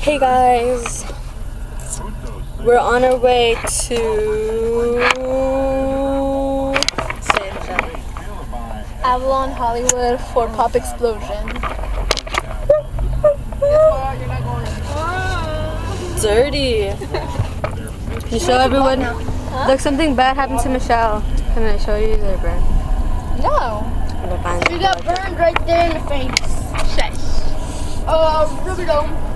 Hey guys, we're on our way to Avalon Hollywood for Pop Explosion. Dirty. Can you show everyone? Huh? Look, something bad happened to Michelle. Can I show you the burn? No. She got burned right there in the face. Shush. Rubber dome.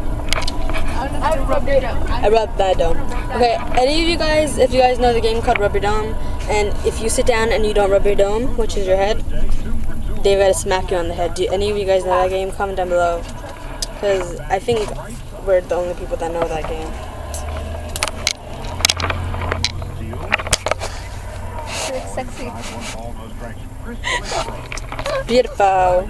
I rubbed it up. I rubbed that dome. Okay, any of you guys, if you guys know the game called Rub Your Dome, and if you sit down and you don't rub your dome, which is your head, they've got to smack you on the head. Do any of you guys know that game? Comment down below. Because I think we're the only people that know that game. She looks sexy. Beautiful.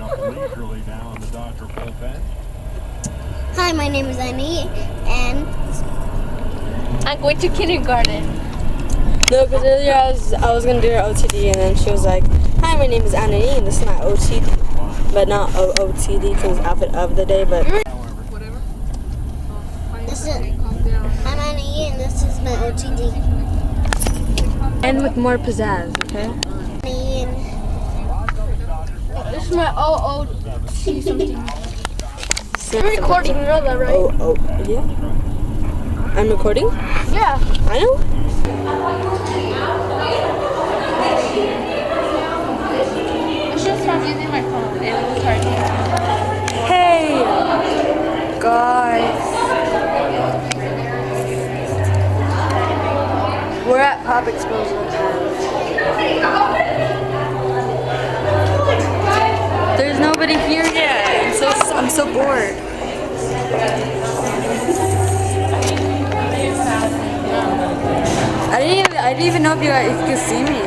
Hi, my name is Annie, and I'm going to kindergarten. No, because earlier I was going to do her OTD, and then she was like, hi, my name is Annie, and this is my OTD. But not OTD, because it's outfit of the day, but... I'm Annie, and this is my OTD. And with more pizzazz, okay? Annie, and This is my OOT something. You're recording, you know that, right? Oh, yeah? I'm recording? Yeah. I know. I should stop using my phone. It was hard. Hey, guys. We're at Pop Explosion. There's nobody here yet. I'm so bored. I didn't even know if you could see me.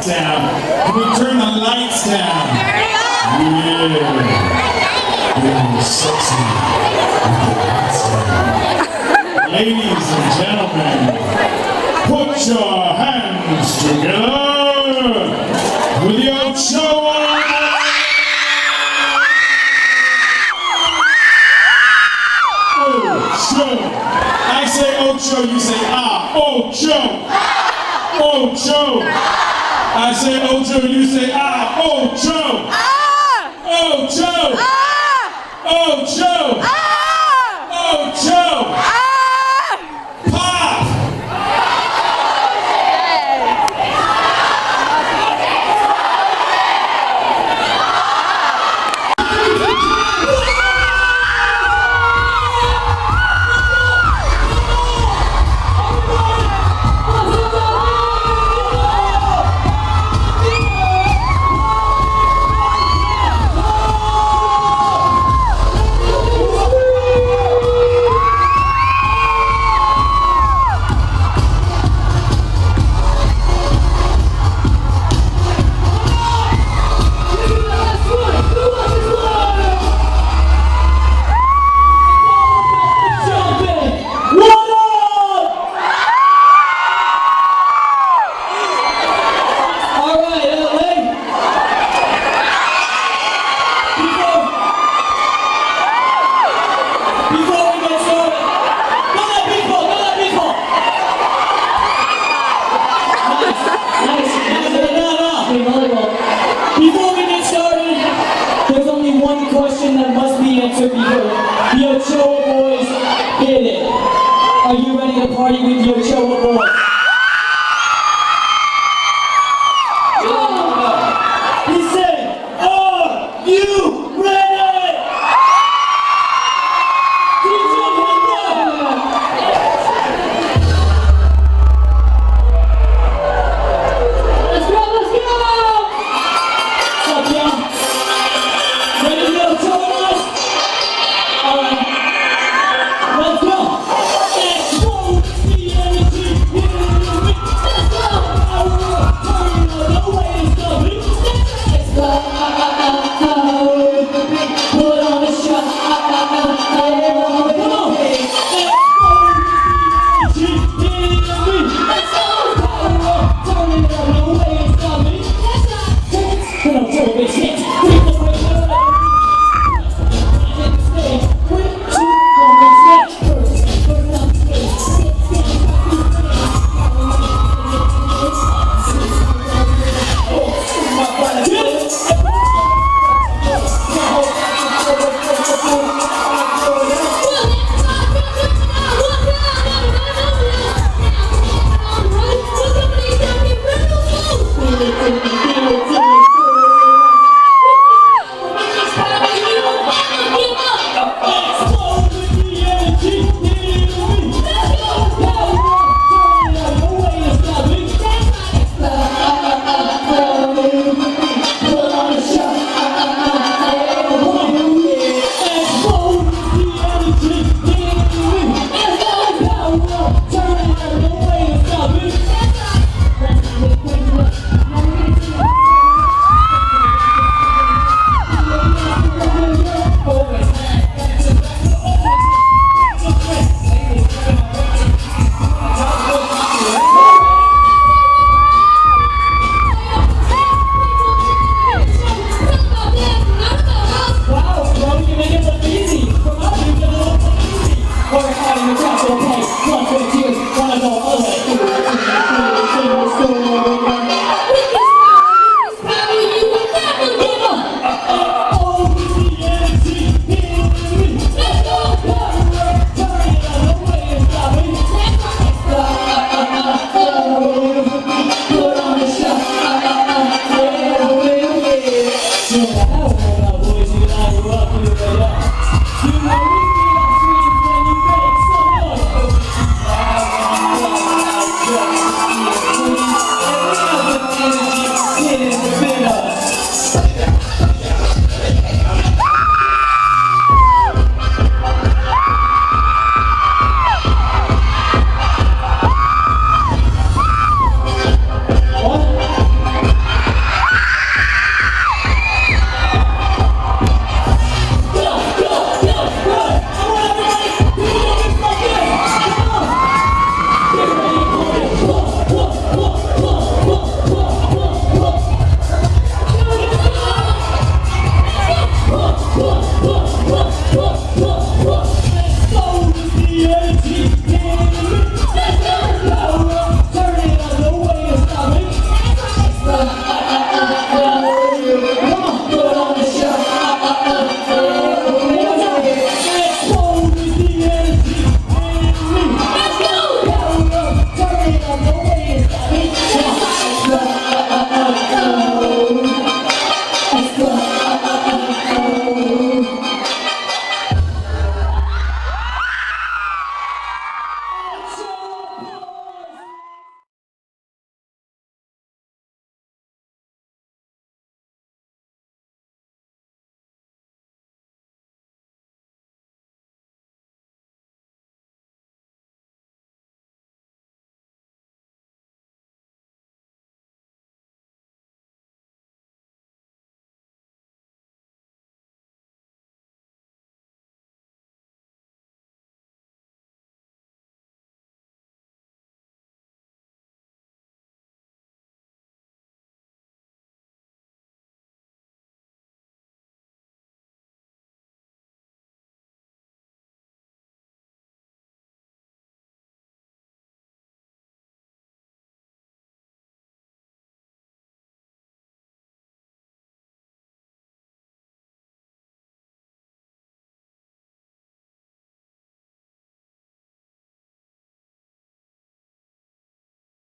Down. Can we turn the lights down? Yeah. Getting sexy. Ladies and gentlemen, put your hands together with the Ochoa. Ocho. I say Ocho, you say ah. Ocho. Ocho. I say Ocho, you say ah. Ocho. Ocho. Ocho. Ocho. Pop. Before we get started, there's only one question that must be answered before the Ochoa boys hit it. Are you ready to party with the Ochoa boys?